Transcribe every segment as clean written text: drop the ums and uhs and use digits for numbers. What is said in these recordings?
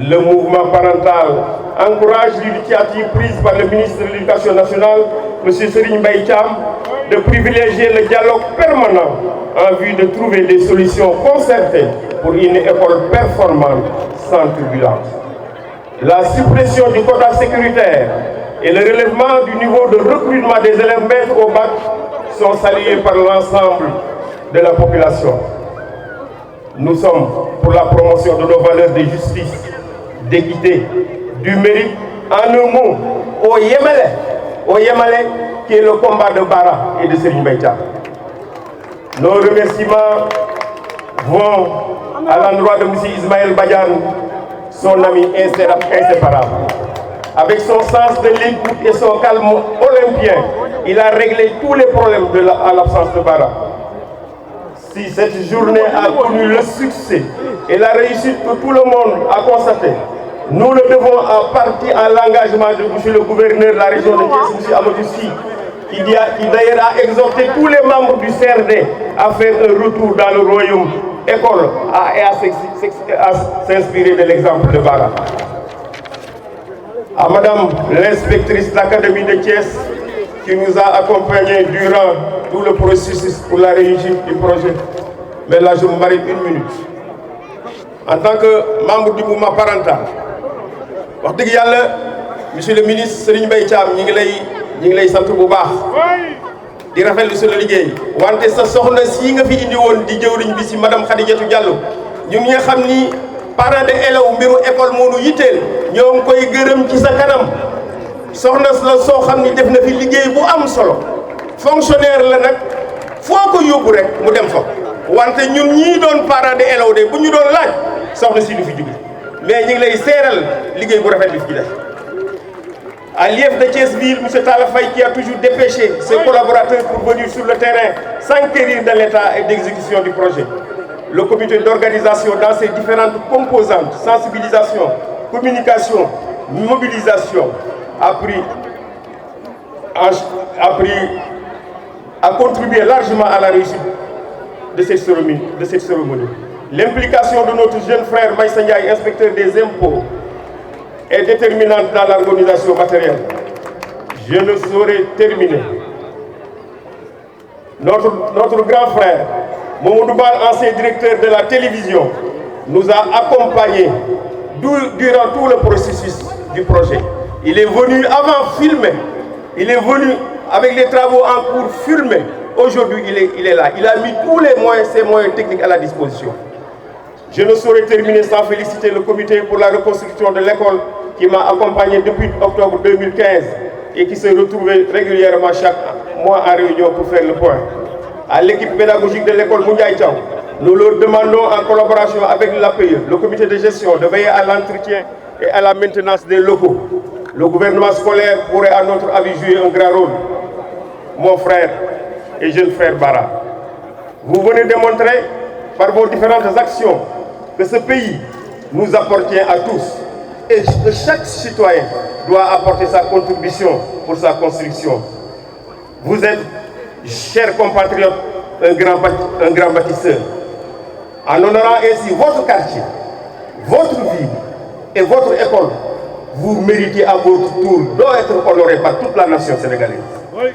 Le mouvement parental encourage l'initiative prise par le ministre de l'Éducation nationale, M. Serigne Mbaye Thiam, de privilégier le dialogue permanent en vue de trouver des solutions concertées pour une école performante sans turbulence. La suppression du quota sécuritaire et le relèvement du niveau de recrutement des élèves maîtres au bac sont salués par l'ensemble de la population. Nous sommes pour la promotion de nos valeurs de justice, d'équité, du mérite, en un mot, au Yémalais, qui est le combat de Bara et de Serigne Mbaye Thiam. Nos remerciements vont à l'endroit de M. Ismaël Badiane, son ami inséparable. Avec son sens de l'écoute et son calme olympien, il a réglé tous les problèmes à l'absence de Bara. Si cette journée a connu le succès et la réussite que tout le monde a constaté, nous le devons en partie à l'engagement de M. le gouverneur de la région de Thiès, M. Amadou Sy, qui d'ailleurs a exhorté tous les membres du CRD à faire un retour dans le royaume école et à s'inspirer de l'exemple de Bara. À Madame l'inspectrice de l'Académie de Thiès, qui nous a accompagnés durant tout le processus pour la réussite du projet. Mais là, je me marie une minute. En tant que membre du mouvement parental, wax dëgg yàlla monsieur le ministre Serigne Mbaye Thiam ñi ngi lay sant bu baax di rafetlu sunu liggéey wante sa soxna si nga fi indi woon di jëwriñ bi si madame Khadijatou Diallo ñun nga xam ni parents d'élèves mbiru école moo nu yitteel ñoo ngi koy gërëm ci sa kanam soxna la soo xam ni def na fi liggéey bu am solo fonctionnaire la nag foo ko yóbbu rek mu dem fa wante ñun ñii doon parents d'élèves de bu ñu doon laaj soxna si du fi jóge mais ñu ngi lay seeral liggéey bu rafet bi fi def. À l'IEF de Thiès-Ville, M. Talla Faye qui a toujours dépêché ses collaborateurs pour venir sur le terrain s'enquérir de l'état et d'exécution du projet. Le comité d'organisation dans ses différentes composantes, sensibilisation, communication, mobilisation, a contribué largement à la réussite de cette cérémonie. L'implication de notre jeune frère Maïssa Ndiaye, inspecteur des impôts, est déterminante dans l'organisation matérielle. Je ne saurais terminer. Notre grand frère, Mamadou Bal, ancien directeur de la télévision, nous a accompagnés durant tout le processus du projet. Il est venu avant filmer, il est venu avec les travaux en cours filmer. Aujourd'hui, il est là. Il a mis tous les moyens, ses moyens techniques à la disposition. Je ne saurais terminer sans féliciter le comité pour la reconstruction de l'école qui m'a accompagné depuis octobre 2015 et qui se retrouvait régulièrement chaque mois en réunion pour faire le point. À l'équipe pédagogique de l'école Moundiaye Thiaw, nous leur demandons en collaboration avec l'APE, le comité de gestion, de veiller à l'entretien et à la maintenance des locaux. Le gouvernement scolaire pourrait à notre avis jouer un grand rôle. Mon frère et jeune frère Bara, vous venez démontrer par vos différentes actions que ce pays nous appartient à tous et que chaque citoyen doit apporter sa contribution pour sa construction. Vous êtes, chers compatriotes, un grand bâtisseur. En honorant ainsi votre quartier, votre ville et votre école, vous méritez à votre tour d'être honoré par toute la nation sénégalaise. Oui.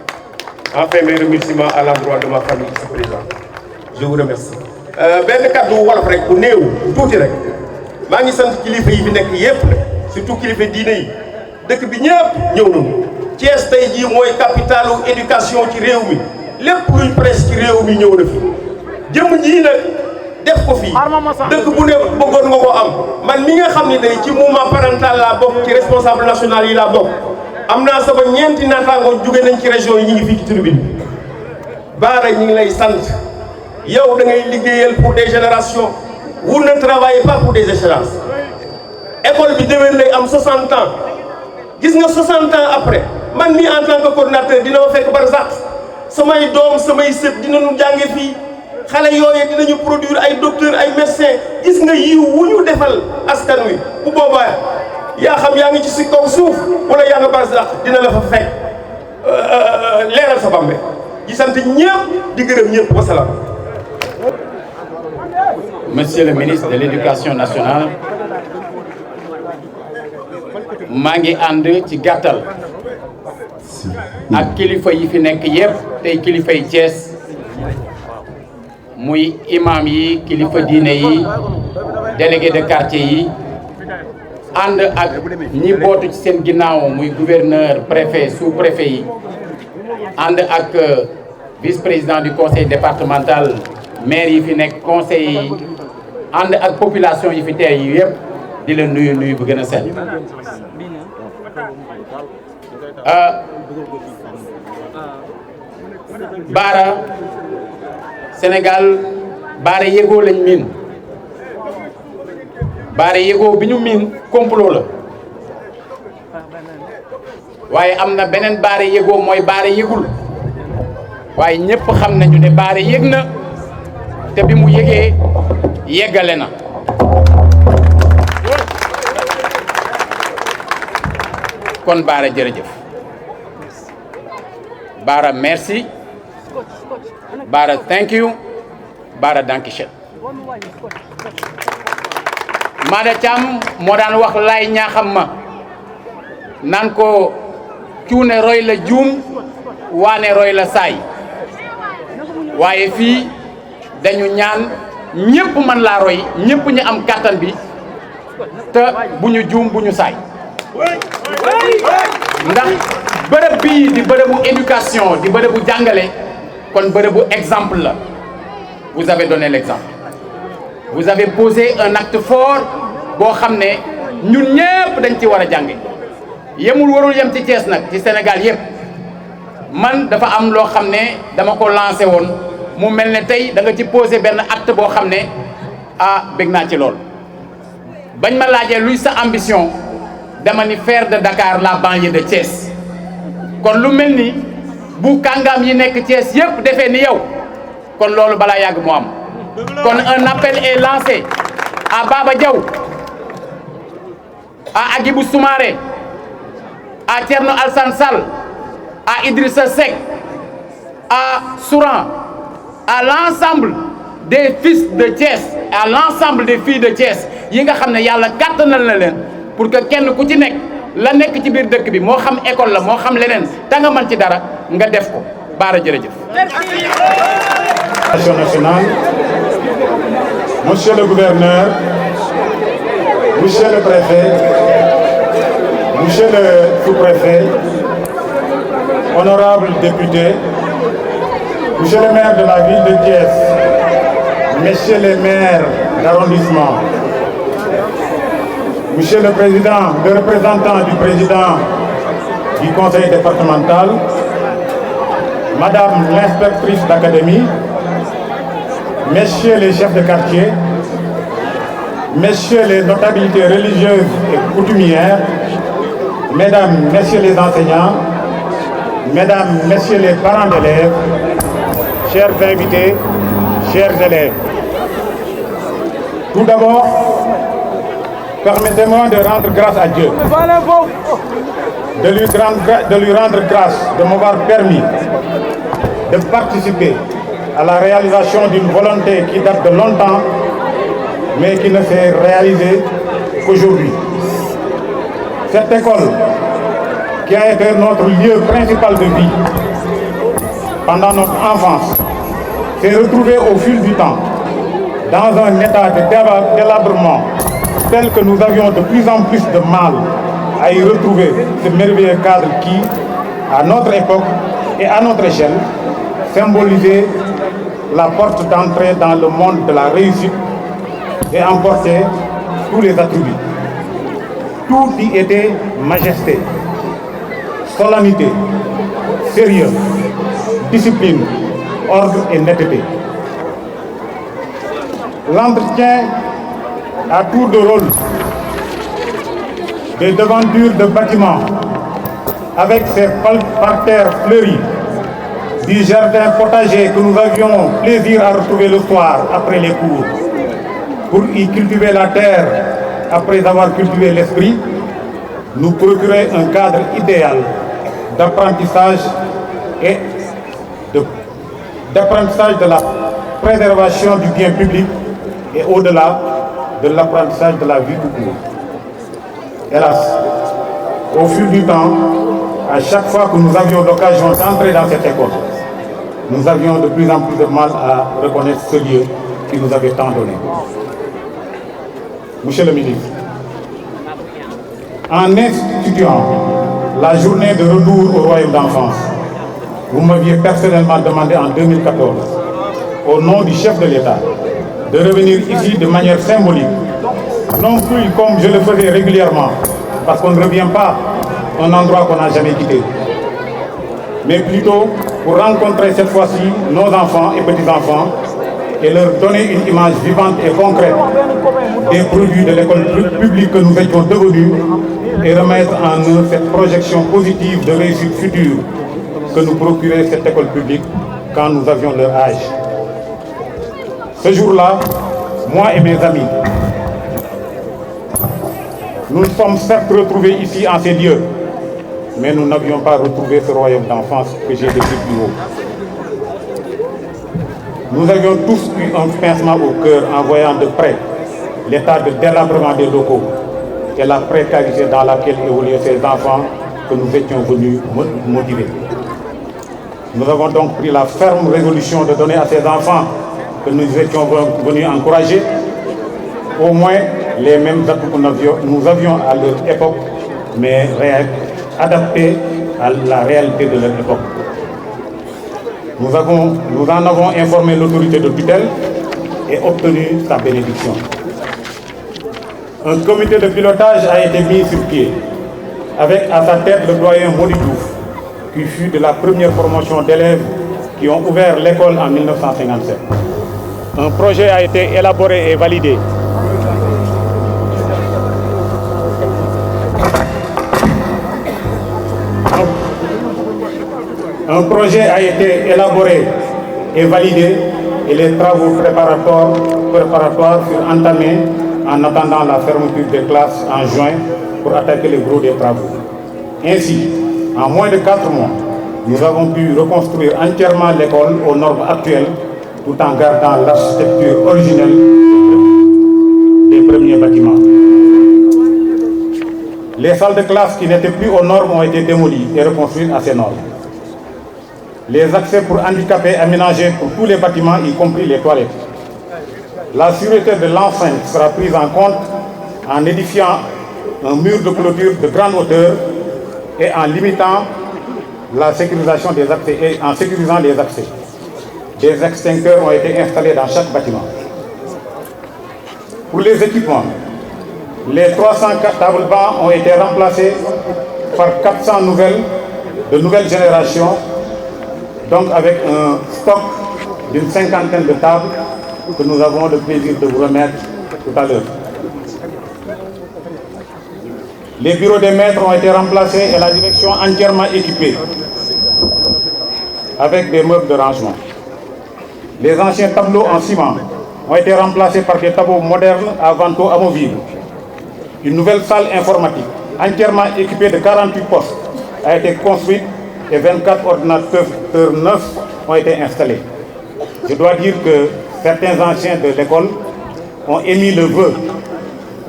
Enfin, mes remerciements à l'endroit de ma famille ici présente. Je vous remercie. benn kàddu wolof rek bu néew tuuti rek maa ngi sant kilifa yi fi nekk yépp surtout kilifa diine yi dëkk bi ñëpp ñëw nañu. Thiès tey jii mooy capitalu éducation ci réew mi lépp luy presse ci réew mi ñëw na fi jëm ji nag def ko fii dëkk bu ne bëggoon nga ko am man mi nga xam ne day ci mouvement parental laa bokk ci responsable national yi laa bokk am naa sama ñeenti naataangoo jóge nañ ci région yi ñu ngi fii ci tribune bi Bara ñu ngi lay sant. yow da ngay liggéeyal pour des générations vous ne travaillez pas pour des échéances école bi déwén lay am 60 ans gis nga 60 ans après man mii en tant que coordinateur dina ma fekk barzak samay doom samay sët dinañu jànge fii xale yooyu dinañu produire ay docteurs ay médecins gis nga yiw wu ñu defal askan wi bu boobaa yaa xam yaa ngi ci si kaw suuf wala yaa nga barzak dina la fa fekk leeral sa bambe di sant ñëpp di gërëm ñëpp wasalaam. Monsieur le ministre de l'Éducation nationale, maa ngi ànd ci gàttal ak kilifa yi fi nekk yépp tey kilifa yi Thiès muy imam yi kilifa diine yi délégué de quartier yi ànd ak ñi bootu ci seen ginnaaw muy gouverneur préfet sous-préfet yi ànd ak vice-président du conseil départemental maire yi fi nekk conseil yi ànd ak population yi fi teew yi yépp di la nuyu bu gën a sell Baara Sénégal Baara yégoo lañ miin Baara yégoo bi ñu miin complot la waaye am na beneen Baara yégoo mooy Baara yégul waaye ñépp xam nañu ne Baara yég na te bi mu yégee yeggale na kon Baara jërëjëf Baara merci Baara thank you Baara dankischön Maada Thiam moo daan wax lay ñaaxam ma naan ko cuune roy la juum waane roy la saay waaye fii dañu ñaan ñépp mën laa roy ñépp ñu am kàttan bi te bu ñu juum bu ñu saay ndax bërëb bii di bërëbu éducation di bërëbu jàngale kon bërëbu exemple la vous avez donné l'exemple vous avez posé un acte fort boo xam ne ñun ñëpp dañ ci war a jànge yemul warul yem ci Thiès nag ci Sénégal yëpp man dafa am loo xam ne dama ko lancé woon mu mel ne tey da nga ci posé benn acte boo xam ne bëgg naa ci lool bañ ma laajee luy sa ambition dama ni faire de Dakar la banlieue de Thiès kon lu mel ni bu kàngam yi nekk Thiès yëpp defee ni yow kon loolu balaa yàgg mu am kon un appel est lancé à Baba Diaw à Agibou Soumaré à Thierno Alassane Sall à Idrissa Seck à Souran à l'ensemble des fils de Thiès à l'ensemble des filles de Thiès yi nga xam ne yàlla kàttanal na leen pour que kenn ku ci nekk la nekk ci biir dëkk bi moo xam école la moo xam leneen ta nga mën ci dara nga def ko Baara jërëjëf. Nationale, monsieur le gouverneur, monsieur le préfet, monsieur le sous-préfet, honorables députés, monsieur le maire de la ville de Thiès, messieurs les maires d'arrondissement, monsieur le président, le représentant du président du conseil départemental, madame l'inspectrice d'académie, messieurs les chefs de quartier, messieurs les notabilités religieuses et coutumières, mesdames, messieurs les enseignants, mesdames, messieurs les parents d'élèves, chers invités, chers élèves. Tout d'abord, permettez-moi de rendre grâce à Dieu, de lui rendre grâce de m'avoir permis de participer à la réalisation d'une volonté qui date de longtemps, mais qui ne s'est réalisée qu'aujourd'hui. Cette école, qui a été notre lieu principal de vie pendant notre enfance, s'est retrouvée au fil du temps dans un état de délabrement tel que nous avions de plus en plus de mal à y retrouver ce merveilleux cadre qui, à notre époque et à notre échelle, symbolisait la porte d'entrée dans le monde de la réussite et emportait tous les attributs. Tout y était majesté, solennité, sérieux, discipline, ordre et netteté. L'entretien à tour de rôle des devantures de bâtiments avec ses parterres fleuris, du jardin potager que nous avions plaisir à retrouver le soir après les cours, pour y cultiver la terre après avoir cultivé l'esprit, nous procurait un cadre idéal d'apprentissage et d'apprentissage de la préservation du bien public et au-delà de l'apprentissage de la vie tout court. Hélas, au fil du temps, à chaque fois que nous avions l'occasion d'entrer dans cette école, nous avions de plus en plus de mal à reconnaître ce lieu qui nous avait tant donné. Monsieur le ministre, en instituant la journée de retour au royaume d'enfance, vous m'aviez personnellement demandé en 2014, au nom du chef de l'État, de revenir ici de manière symbolique, non plus comme je le faisais régulièrement, parce qu'on ne revient pas à un endroit qu'on n'a jamais quitté, mais plutôt pour rencontrer cette fois-ci nos enfants et petits-enfants et leur donner une image vivante et concrète des produits de l'école publique que nous étions devenus et remettre en eux cette projection positive de réussite future que nous procurait cette école publique quand nous avions leur âge. Ce jour-là, moi et mes amis, nous nous sommes certes retrouvés ici en ces lieux, mais nous n'avions pas retrouvé ce royaume d'enfance que j'ai décrit plus haut. Nous avions tous eu un pincement au cœur en voyant de près l'état de délabrement des locaux et la précarité dans laquelle évoluaient ces enfants que nous étions venus motiver. Nous avons donc pris la ferme résolution de donner à ces enfants que nous étions venus encourager au moins les mêmes atouts que nous avions à leur époque, mais adaptés à la réalité de leur époque. Nous en avons informé l'autorité de tutelle et obtenu sa bénédiction. Un comité de pilotage a été mis sur pied, avec à sa tête le doyen Mody Diouf, qui fut de la première promotion d'élèves qui ont ouvert l'école en 1957. Un projet a été élaboré et validé. Un projet a été élaboré et validé et les travaux préparatoires furent entamés en attendant la fermeture des classes en juin pour attaquer le gros des travaux. Ainsi, en moins de 4 mois, nous avons pu reconstruire entièrement l'école aux normes actuelles tout en gardant l'architecture originelle des premiers bâtiments. Les salles de classe qui n'étaient plus aux normes ont été démolies et reconstruites à ces normes. Les accès pour handicapés aménagés pour tous les bâtiments, y compris les toilettes. La sûreté de l'enceinte sera prise en compte en édifiant un mur de clôture de grande hauteur et en limitant la sécurisation des accès et en sécurisant les accès. Des extincteurs ont été installés dans chaque bâtiment. Pour les équipements, les 300 tables bancs ont été remplacés par 400 de nouvelles générations, donc avec un stock d'une 50aine de tables que nous avons le plaisir de vous remettre tout à l'heure. Les bureaux des maîtres ont été remplacés et la direction entièrement équipée avec des meubles de rangement. Les anciens tableaux en ciment ont été remplacés par des tableaux modernes à vantaux amovibles. Une nouvelle salle informatique entièrement équipée de 48 postes a été construite et 24 ordinateurs neufs ont été installés. Je dois dire que certains anciens de l'école ont émis le vœu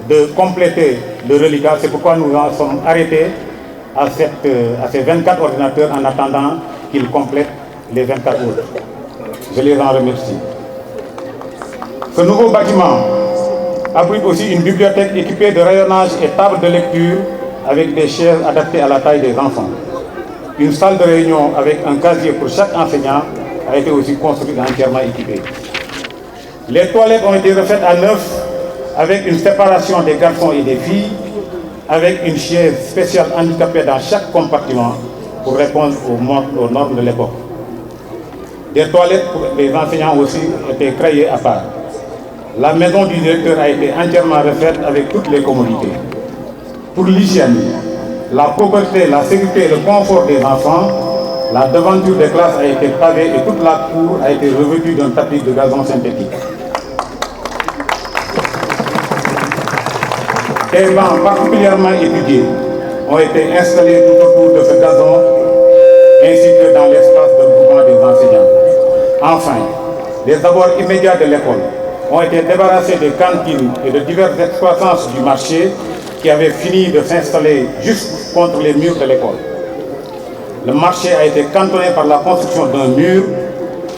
de compléter le reliquat. C'est pourquoi nous en sommes arrêtés à ces 24 ordinateurs en attendant qu'ils complètent les 24 autres. Je les en remercie. Ce nouveau bâtiment abrite aussi une bibliothèque équipée de rayonnage et tables de lecture avec des chaises adaptées à la taille des enfants. Une salle de réunion avec un casier pour chaque enseignant a été aussi construite entièrement équipée. Les toilettes ont été refaites à neuf avec une séparation des garçons et des filles, avec une chaise spéciale handicapée dans chaque compartiment pour répondre aux normes de l'époque. Des toilettes pour les enseignants aussi ont été créées à part. La maison du directeur a été entièrement refaite avec toutes les commodités. Pour l'hygiène, la propreté, la sécurité et le confort des enfants, la devanture des classes a été pavée et toute la cour a été revêtue d'un tapis de gazon synthétique. Des bancs particulièrement étudiés ont été installés tout autour de ce gazon, ainsi que dans l'espace de regroupement des enseignants. Enfin, les abords immédiats de l'école ont été débarrassés des cantines et de diverses exploitances du marché qui avait fini de s'installer juste contre les murs de l'école. Le marché a été cantonné par la construction d'un mur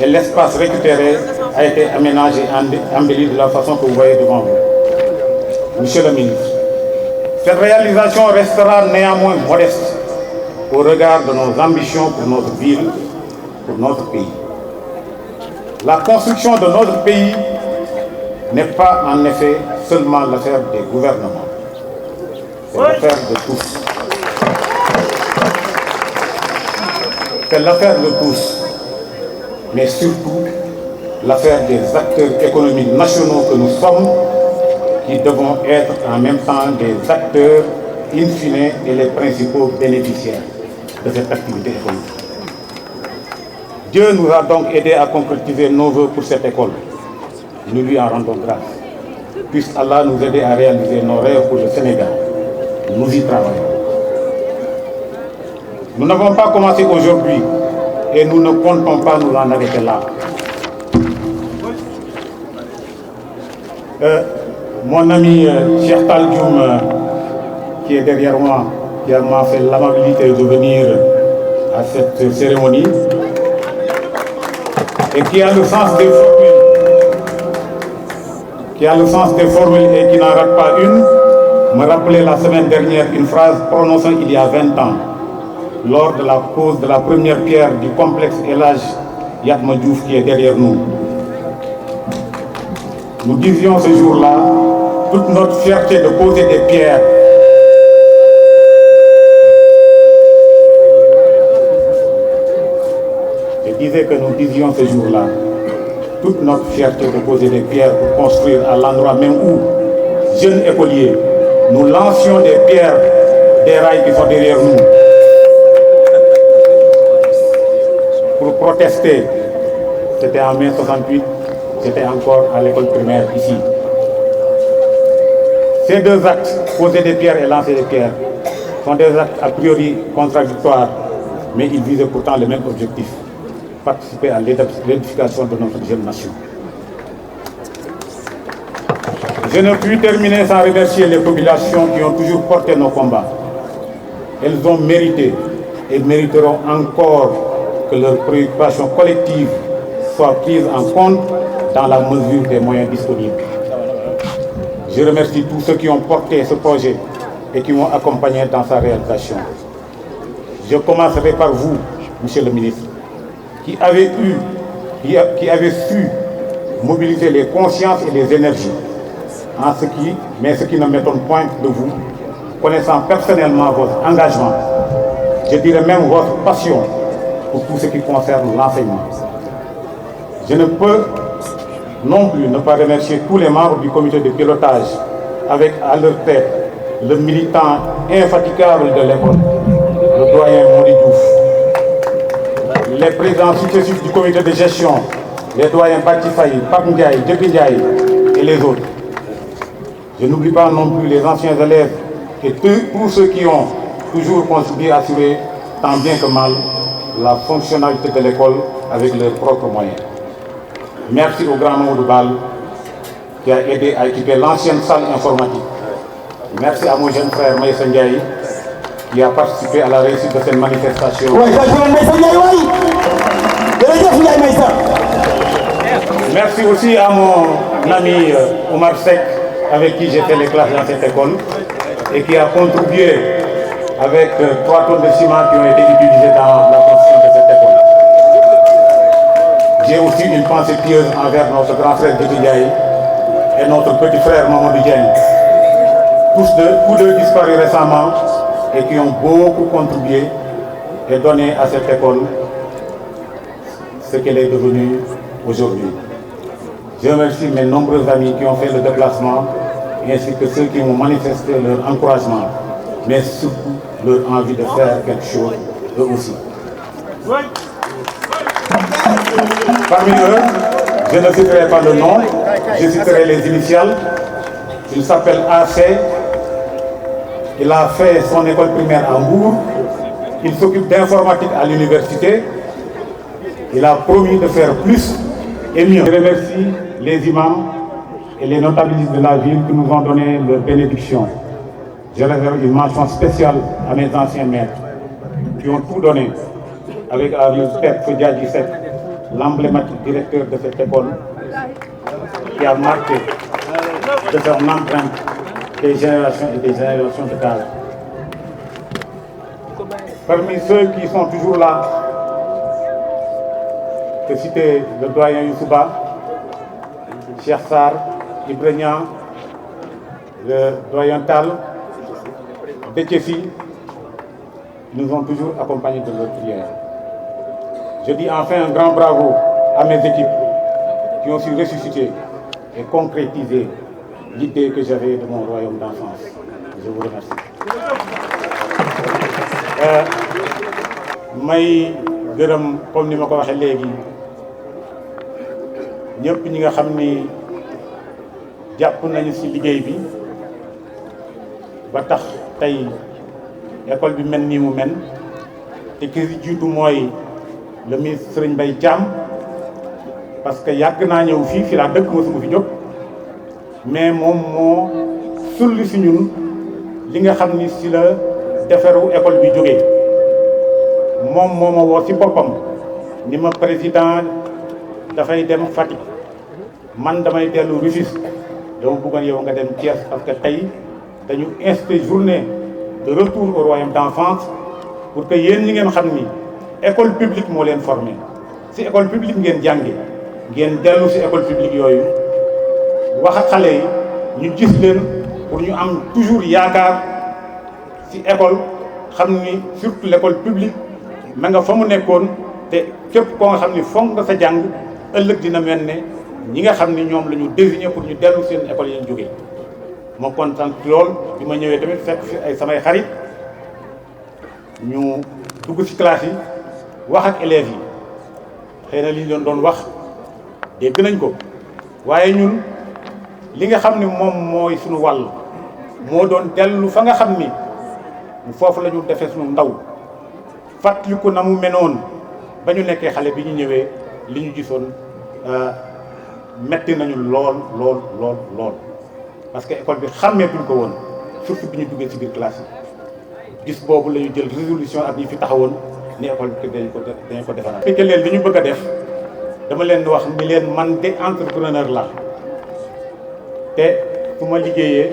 et l'espace récupéré a été aménagé et embelli de la façon que vous voyez devant vous. Monsieur le ministre, cette réalisation restera néanmoins modeste au regard de nos ambitions pour notre ville, pour notre pays. La construction de notre pays n'est pas en effet seulement l'affaire des gouvernements, c'est l'affaire de tous. C'est l'affaire de tous, mais surtout l'affaire des acteurs économiques nationaux que nous sommes, qui devons être en même temps des acteurs in fine et les principaux bénéficiaires de cette activité économique. Dieu nous a donc aidés à concrétiser nos vœux pour cette école. Nous lui en rendons grâce. Puisse Allah nous aider à réaliser nos rêves pour le Sénégal. Nous y travaillons. Nous n'avons pas commencé aujourd'hui et nous ne comptons pas nous en arrêter là. Mon ami Cheikh Tal Dioum, qui est derrière moi, qui m'a fait l'amabilité de venir à cette cérémonie et qui a le sens des formules, et qui n'en rate pas une, me rappelait la semaine dernière une phrase prononcée il y a 20 ans lors de la pose de la première pierre du complexe El Hadj Yatma Diouf qui est derrière nous. Nous disions ce jour-là toute notre fierté de poser des pierres. Je disais que nous disions ce jour-là toute notre fierté de poser des pierres pour construire à l'endroit même où, jeunes écoliers, nous lancions des pierres des rails qui sont derrière nous pour protester. C'était en mai 68, j'étais encore à l'école primaire ici. Ces deux actes, poser des pierres et lancer des pierres, sont des actes a priori contradictoires, mais ils visaient pourtant le même objectif: participer à l'édification de notre jeune nation. Je ne puis terminer sans remercier les populations qui ont toujours porté nos combats. Elles ont mérité et mériteront encore que leurs préoccupations collectives soient prises en compte dans la mesure des moyens disponibles. Je remercie tous ceux qui ont porté ce projet et qui m'ont accompagné dans sa réalisation. Je commencerai par vous, Monsieur le ministre, qui avez su mobiliser les consciences et les énergies, mais ce qui ne m'étonne point de vous, connaissant personnellement votre engagement, je dirais même votre passion pour tout ce qui concerne l'enseignement. Je ne peux non plus ne pas remercier tous les membres du comité de pilotage, avec à leur tête le militant infatigable de l'école, le doyen Mody Diouf, les présidents successifs du comité de gestion, les doyens Bati Faye, Pape Ndiaye, Djebi Ndiaye et les autres. Je n'oublie pas non plus les anciens élèves et tous ceux qui ont toujours contribué à assurer tant bien que mal la fonctionnalité de l'école avec leurs propres moyens. Merci au grand Mamadou Bal qui a aidé à équiper l'ancienne salle informatique. Merci à mon jeune frère Maïssa Ndiaye qui a participé à la réussite de cette manifestation. Merci aussi à mon ami Omar Seck, avec qui j'ai fait les classes dans cette école et qui a contribué avec 3 tonnes de ciment qui ont été utilisées dans la construction de cette école. J'ai aussi une pensée pieuse envers notre grand frère Djebi Ndiaye et notre petit frère Mamadou Dieng, tous deux disparus récemment et qui ont beaucoup contribué et donné à cette école ce qu'elle est devenue aujourd'hui. Je remercie mes nombreux amis qui ont fait le déplacement, ainsi que ceux qui m'ont manifesté leur encouragement, mais surtout leur envie de faire quelque chose eux aussi. Parmi eux, je ne citerai pas le nom, je citerai les initiales. Il s'appelle AC, il a fait son école primaire à Mbour, il s'occupe d'informatique à l'université, il a promis de faire plus et mieux. Je remercie les imams et les notabilistes de la ville qui nous ont donné leur bénédiction. Je réserve une mention spéciale à mes anciens maîtres qui ont tout donné avec à leur tête Fodjadji Seck, l'emblématique directeur de cette école qui a marqué de son empreinte des générations et des générations de cadres. Parmi ceux qui sont toujours là, je citais le doyen Youssouba, Cheikh Sarr, Ibrahima, le doyen Tal, Déthié, nous ont toujours accompagnés de leur prière. Je dis enfin un grand bravo à mes équipes qui ont su ressusciter et concrétiser l'idée que j'avais de mon royaume d'enfance. Je vous remercie. may gërëm comme ni ma ko waxee léegi ñëpp ñi nga xam ni jàpp nañu ci liggéey bi ba tax tey école bi mel nii mu mel te ki jiitu mooy le ministre Serigne Mbaye Thiam parce que yàgg naa ñëw fii laa dëkk mosuma fi jóg mais moom moo sulli ci ñun li nga xam ni ci la defaru école bi jógee moom moo ma woo ci boppam ni ma président dafay dem Fatick man damay dellu Rufisque dama bëggoon yow nga dem Thiès parce que tey dañu institué journée de retour au royaume d'enfance pour que yéen ñi ngeen xam ni école publique moo leen formé ci école publique ngeen jànge ngeen dellu ci école publique yooyu wax ak xale yi ñu gis leen pour ñu am toujours yaakaar ci école xam ni surtout l'école publique ma nga fa mu nekkoon te képp koo nga xam ni fonk nga sa jàng ëllëg dina mel ne ñi nga xam ni ñoom la ñu désigné pour ñu dellu seen école yi ñu jógee ma kontaan lool bi ma ñëwee tamit fekk fi ay samay xarit ñu dugg ci classe yi wax ak élèves yi xëy na li ñu doon wax dégg nañ ko waaye ñun li nga xam ni moom mooy suñu wàll moo doon dellu fa nga xam ni foofu la ñu defee suñu ndaw fàttaliku na mu menoon ba ñu nekkee xale bi ñu ñëwee li ñu gisoon metti nañu lool lool lool lool parce que école bi xàmmeetuñ ko woon surtout bi ñu duggee ci biir classe yi gis boobu la ñu jël résolution ak ñi fi taxawoon ni école bi dañ ko defaraat. fekkee leen li ñu bëgg a def dama leen wax ni leen man de entrepreneur la te su ma liggéeyee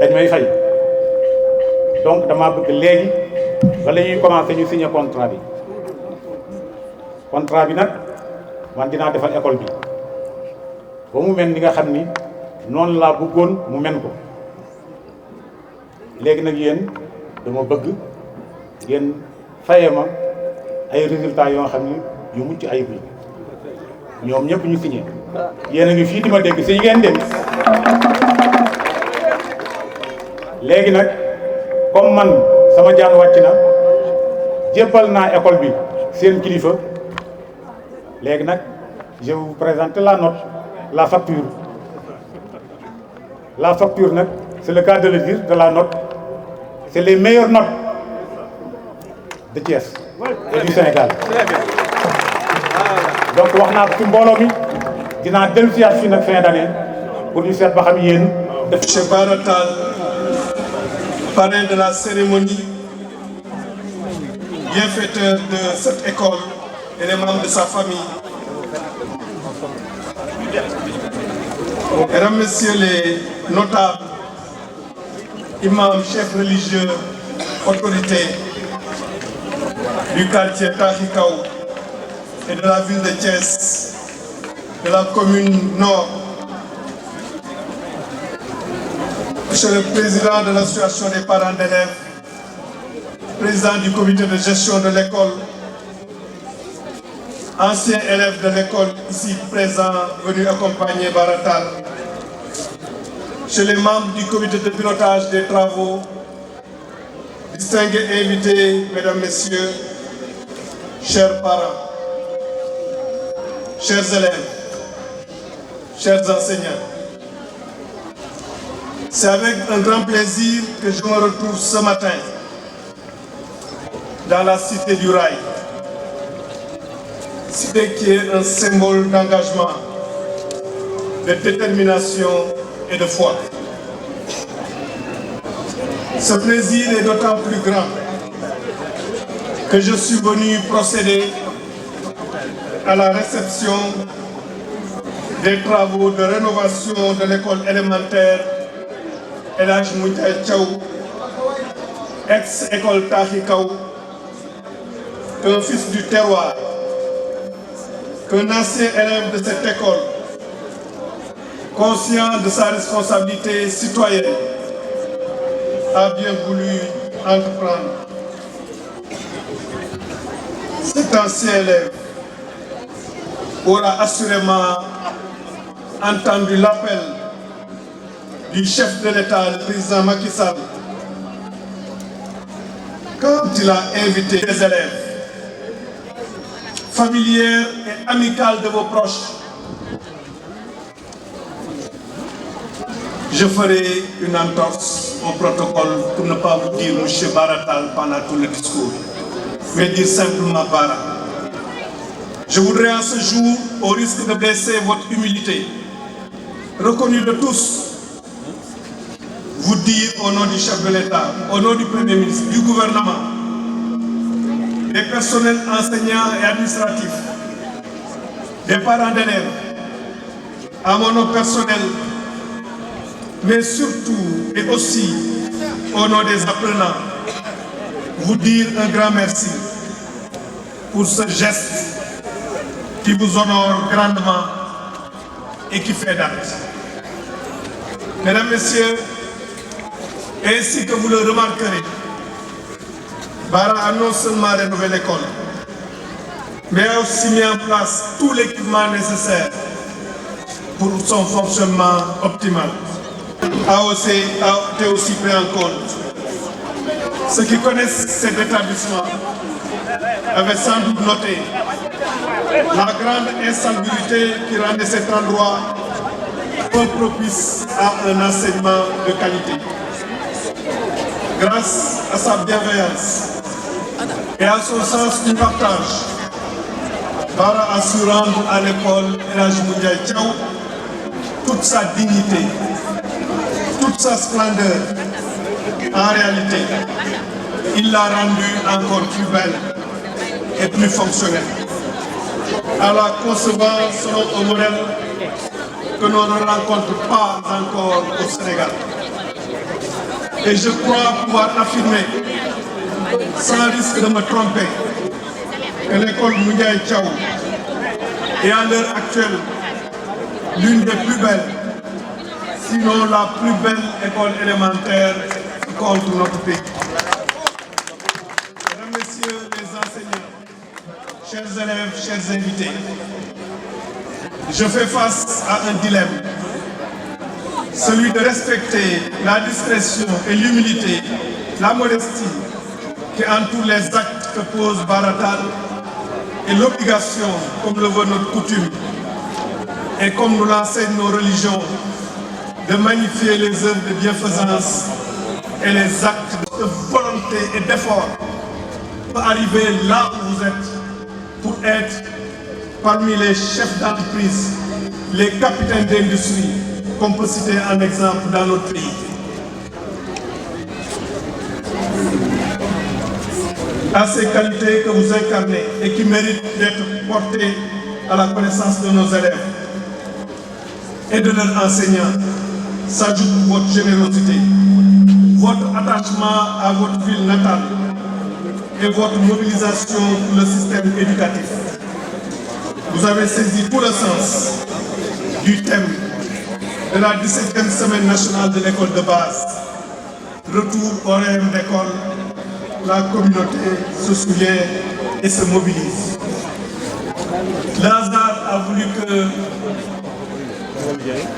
dañ may fay donc dama bëgg léegi bala ñuy commencer ñu signer contrat bi nag man dinaa defal école bi ba mu mel ni nga xam ni noonu laa bëggoon mu mel ko léegi nag yéen dama bëgg ngeen faye ma ay résultats yoo xam ni yu mucc ayib la ñoom ñëpp ñu signé yéen a ngi fii di ma dégg si ngeen dem léegi nag comme man sama jaan wàcc na jébbal naa école bi seen kilifa léegi nag je vais vous présenter la note la facture nag c'est le cas de le dire de la note c'est les meilleures notes de Thiès et du Sénégal donc wax naa ko ci mbooloo mi dinaa dellusiwaat fii nag fin d'année pour ñu seet ba xam yéen Monsieur Bara Tall, parrain de la cérémonie, bienfaiteur de cette école et les membres de sa famille. Mesdames, Messieurs les notables, imams, chefs religieux, autorités du quartier Tahikaw et de la ville de Thiès, de la commune Nord, Monsieur le Président de l'Association des parents d'élèves, Président du comité de gestion de l'école, ancien élève de l'école ici présent, venu accompagner Bara Tall, chez les membres du comité de pilotage des travaux, distingués invités, Mesdames, Messieurs, chers parents, chers élèves, chers enseignants. C'est avec un grand plaisir que je me retrouve ce matin dans la cité du Rail, cité qui est un symbole d'engagement, de détermination et de foi. Ce plaisir est d'autant plus grand que je suis venu procéder à la réception des travaux de rénovation de l'école élémentaire El Hadj Moundiaye Thiaw, ex-école Tahi Kaw, qu'un fils du terroir, qu'un ancien élève de cette école, conscient de sa responsabilité citoyenne, a bien voulu entreprendre. Cet ancien élève aura assurément entendu l'appel du chef de l'État, le président Macky Sall, quand il a invité les élèves, familières et amicales de vos proches. Je ferai une entorse au protocole pour ne pas vous dire M. Baratal pendant tout le discours, mais dire simplement Bara. Je voudrais en ce jour, au risque de blesser votre humilité, reconnue de tous, vous dire au nom du chef de l'État, au nom du Premier ministre, du gouvernement, des personnels enseignants et administratifs, des parents d'élèves, à mon nom personnel, mais surtout et aussi au nom des apprenants, vous dire un grand merci pour ce geste qui vous honore grandement et qui fait date. Mesdames, Messieurs, ainsi que vous le remarquerez, Bara a non seulement rénové l'école, mais a aussi mis en place tout l'équipement nécessaire pour son fonctionnement optimal. A été aussi pris en compte. Ceux qui connaissent cet établissement avaient sans doute noté la grande insalubrité qui rendait cet endroit peu propice à un enseignement de qualité. Grâce à sa bienveillance et à son sens du partage, Bara a su rendre à l'école El Hadj Moundiaye Thiaw toute sa dignité, toute sa splendeur. En réalité, il l'a rendue encore plus belle et plus fonctionnelle, en la concevant selon un modèle que l'on ne rencontre pas encore au Sénégal. Et je crois pouvoir affirmer, sans risque de me tromper, que l'école Moundiaye Thiaw est à l'heure actuelle l'une des plus belles, sinon la plus belle école élémentaire qui compte notre pays. Mesdames, Messieurs les enseignants, chers élèves, chers invités, je fais face à un dilemme, celui de respecter la discrétion et l'humilité, la modestie qui entourent les actes que pose Baratal et l'obligation, comme le veut notre coutume, et comme nous l'enseignent nos religions, de magnifier les œuvres de bienfaisance et les actes de volonté et d'effort pour arriver là où vous êtes, pour être parmi les chefs d'entreprise, les capitaines d'industrie, qu'on peut citer en exemple dans notre pays. À ces qualités que vous incarnez et qui méritent d'être portées à la connaissance de nos élèves et de leurs enseignants, s'ajoute votre générosité, votre attachement à votre ville natale et votre mobilisation pour le système éducatif. Vous avez saisi tout le sens du thème de la 17e semaine nationale de l'école de base. Retour au rêve d'école, la communauté se souvient et se mobilise. Le hasard a voulu que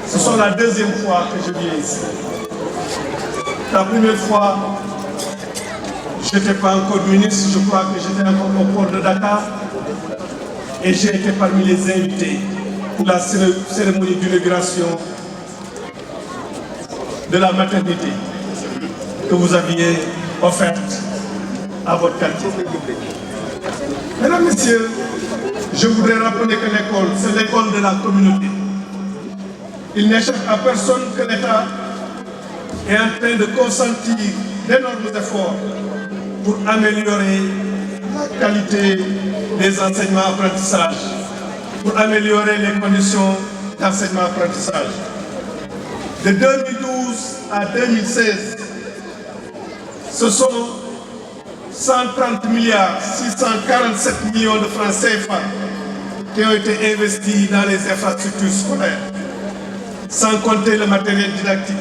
ce soit la deuxième fois que je viens ici. La première fois, je n'étais pas encore ministre, je crois que j'étais encore au port de Dakar et j'ai été parmi les invités pour la cérémonie d'inauguration de la maternité que vous aviez offerte à votre quartier. Mesdames, Messieurs, je voudrais rappeler que l'école, c'est l'école de la communauté. Il n'échappe à personne que l'État est en train de consentir d'énormes efforts pour améliorer la qualité des enseignements-apprentissages, pour améliorer les conditions d'enseignement-apprentissage. De 2012 à 2016, ce sont 130 milliards 647 millions de francs CFA qui ont été investis dans les infrastructures scolaires, sans compter le matériel didactique,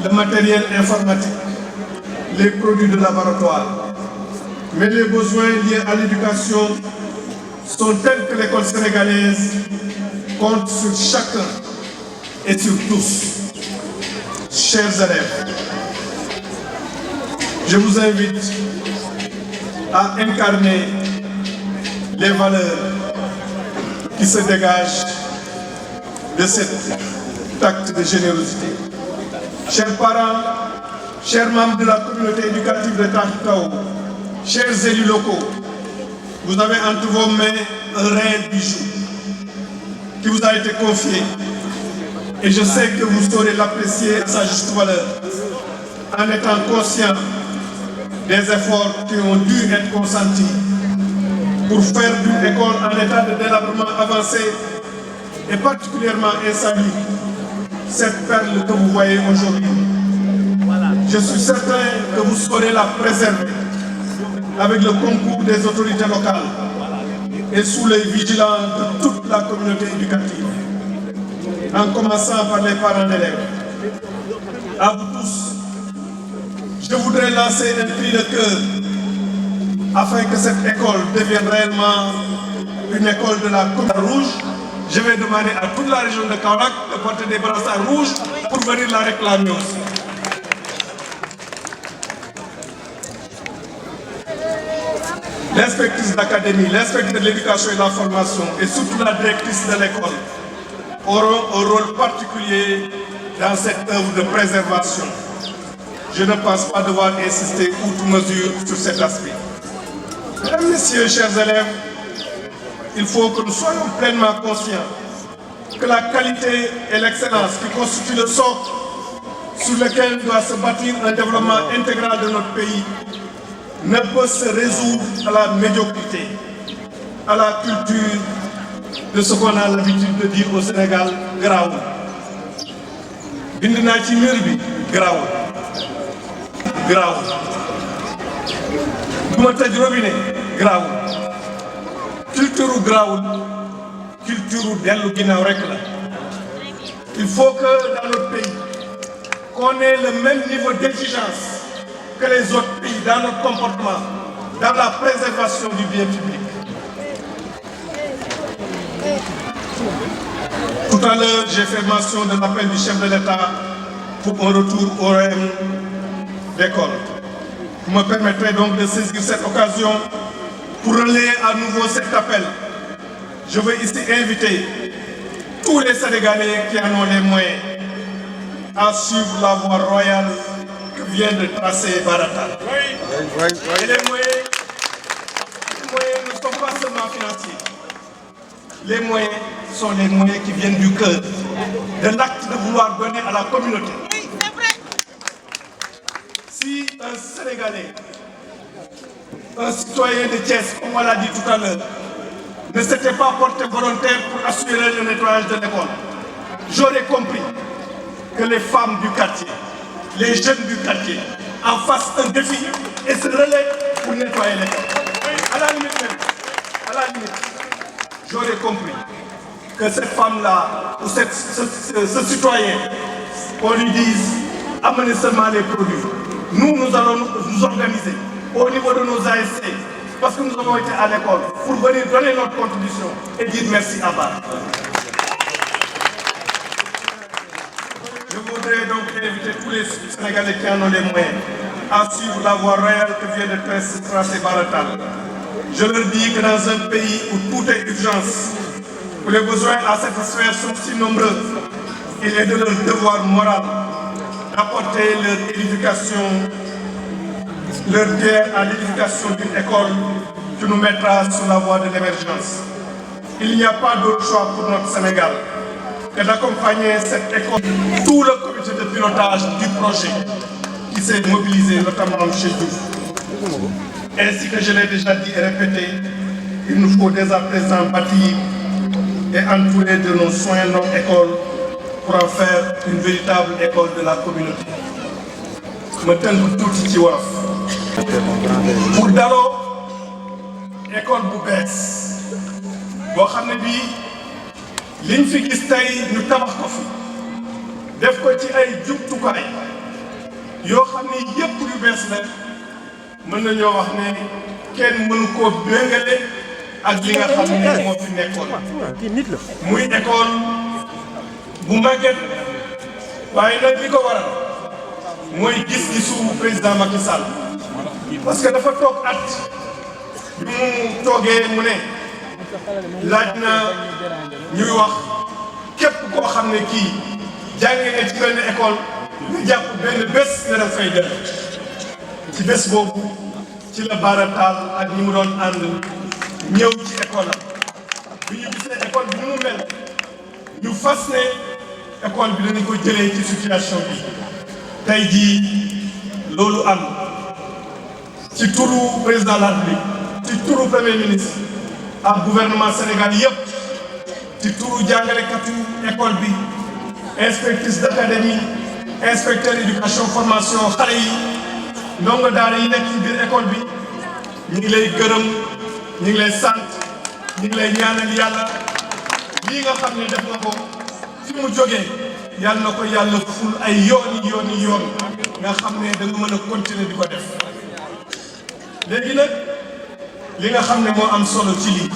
le matériel informatique, les produits de laboratoire. Mais les besoins liés à l'éducation sont tels que l'école sénégalaise compte sur chacun et sur tous. Chers élèves, je vous invite à incarner les valeurs qui se dégagent de cet acte de générosité. Chers parents, chers membres de la communauté éducative de Tahitao, chers élus locaux, vous avez entre vos mains un réel bijou qui vous a été confié et je sais que vous saurez l'apprécier à sa juste valeur en étant conscient des efforts qui ont dû être consentis pour faire d'une école en état de délabrement avancé et particulièrement insalubre cette perle que vous voyez aujourd'hui. Je suis certain que vous saurez la préserver avec le concours des autorités locales et sous l'œil vigilant de toute la communauté éducative, en commençant par les parents d'élèves. À vous tous, je voudrais lancer un cri de cœur afin que cette école devienne réellement une école de la couleur rouge. Je vais demander à toute la région de Kaolack de porter des brassards rouges pour venir la réclamer aussi. L'inspectrice d'académie, l'inspecteur de l'éducation et de la formation et surtout la directrice de l'école auront un rôle particulier dans cette œuvre de préservation. Je ne pense pas devoir insister outre mesure sur cet aspect. Mesdames, Messieurs, chers élèves, il faut que nous soyons pleinement conscients que la qualité et l'excellence qui constituent le socle sur lequel doit se bâtir un développement intégral de notre pays ne peut se résoudre à la médiocrité, à la culture de ce qu'on a l'habitude de dire au Sénégal, graoul. Bind naa ci mur bi graoul. Graoul. Du ma tëj robinet graoul. Culture graoul, culture dellu ginnaaw rek la. Il faut que dans notre pays, qu'on ait le même niveau d'exigence que les autres pays dans notre comportement, dans la préservation du bien public. Tout à l'heure, j'ai fait mention de l'appel du chef de l'État pour un retour au règne d'école. Vous me permettrez donc de saisir cette occasion pour relayer à nouveau cet appel. Je veux ici inviter tous les Sénégalais qui en ont les moyens à suivre la voie royale que vient de tracer Baratal. Et les moyens ne sont pas seulement financiers. Les moyens sont les moyens qui viennent du cœur, de l'acte de vouloir donner à la communauté. Si un Sénégalais, un citoyen de Thiès, comme on l'a dit tout à l'heure, ne s'était pas porté volontaire pour assurer le nettoyage de l'école, j'aurais compris que les femmes du quartier, les jeunes du quartier, en fassent un défi et se relaient pour nettoyer l'école. À la limite même, à la limite, j'aurais compris que cette femme-là, ou ce citoyen, on lui dise, amenez seulement les produits. Nous allons nous organiser au niveau de nos ASC, parce que nous avons été à l'école, pour venir donner notre contribution et dire merci à Bar. Je voudrais donc inviter tous les Sénégalais qui en ont les moyens à suivre la voie réelle que vient de tracer Baratal. Je leur dis que dans un pays où tout est urgence, où les besoins à satisfaire sont si nombreux, il est de leur devoir moral d'apporter leur édification, leur pierre à l'édification d'une école qui nous mettra sur la voie de l'émergence. Il n'y a pas d'autre choix pour notre Sénégal que d'accompagner cette école, tout le comité de pilotage du projet qui s'est mobilisé, notamment M. Diouf. Ainsi que je l'ai déjà dit et répété, il nous faut dès à présent bâtir et entourer de nos soins notre école pour en faire une véritable école de la communauté. Je tënk tuuti ci wolof pour daloo école bu bees boo xam ne bii liñ fi gis tey ñu tabax ko fi def ko ci ay jumtukaay yoo xam ne yépp yu bees la mën nañoo wax ne kenn mënu koo méngale ak li nga xam ne moo fi nekkoon muy école bu màgget waaye nag li ko waral mooy gis-gisu président Macky Sall parce que dafa toog at bi mu toogee mu ne laaj na ñuy wax képp koo xam ne kii jànge nga ci benn école nga jàpp benn bés nga dem fay dem ci bés boobu ci la Bara Tall ak ñi mu doon ànd ñëw ci école am bi ñu gisee école bi ni mu mel ñu fas ne école bi dañu ko jëlee ci situation bi tey jii loolu am ci turu président de la République ci turu premier ministre ak gouvernement Sénégal yëpp ci turu jàngalekatu école bi inspectrice d'académie inspecteur éducation formation xale yi ndongo daara yi nekk ci biir école bi ñu ngi lay gërëm ñu ngi lay sant ñu ngi lay ñaanal yàlla lii nga xam ne def na ko fi mu jógee yàlla na ko yàlla ful ay yoon nga xam ne da nga mën a continuer di ko def léegi nag li nga xam ne moo am solo ci lii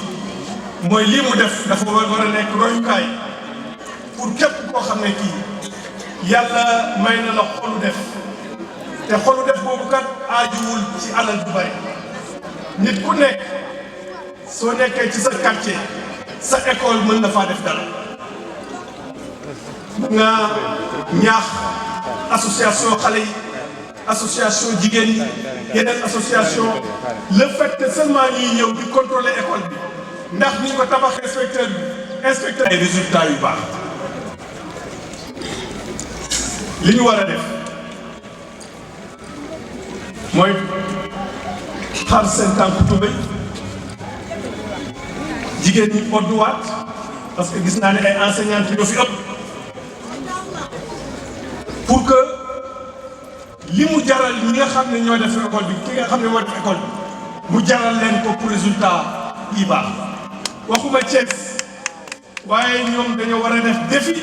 mooy lii mu def dafa war a nekk royukaay pour képp koo xam ne kii yàlla may na la xolu def te xolu def boobu kat aajuwul ci alal bu bari nit ku nekk soo nekkee ci sa quartier sa école mën na faa def dara nga ñaax association xale yi association jigéen yi yeneen association le fait que seulement ñuy ñëw di contrôler école bi ndax ni ko tabax inspecteur ay résultats yu baax li ñu war a def mooy xar seen tànku tubéy jigéen ñi odduwaat parce que gis naa ne ay enseignantes ñoo fi ëpp pour que li mu jaral ñi nga xam ne ñoo def école bi ki nga xam ne moo def école bi mu jaral leen ko pour résultat yi baax waxuma Thiès waaye ñoom dañoo war a def défi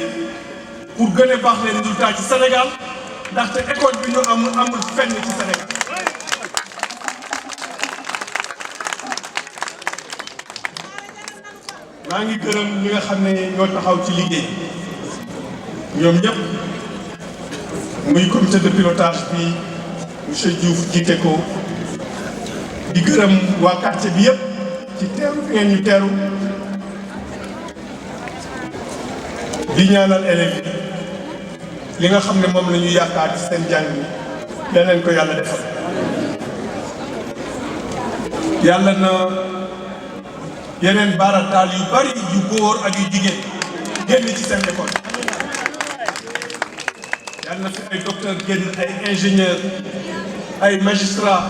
pour gën a baax les résultats ci Sénégal ndaxte école bi ñu amul fenn ci Sénégal maa ngi gërëm ñi nga xam ne ñoo taxaw ci liggéey ñoom ñëpp muy comité de pilotage bi monsieur Diouf jiite ko di gërëm waa quartier bi yëpp ci teeru fi ngeen ñu teeru di ñaanal élèves yi li nga xam ne moom la ñu yaakaar ci seen jàng bi leen ko yàlla defal yàlla na yeneen Bara Tall yu bari yu góor ak yu jigéen génn ci seen école yàlla na fi ay docteur génn ay ingénieur ay magistrat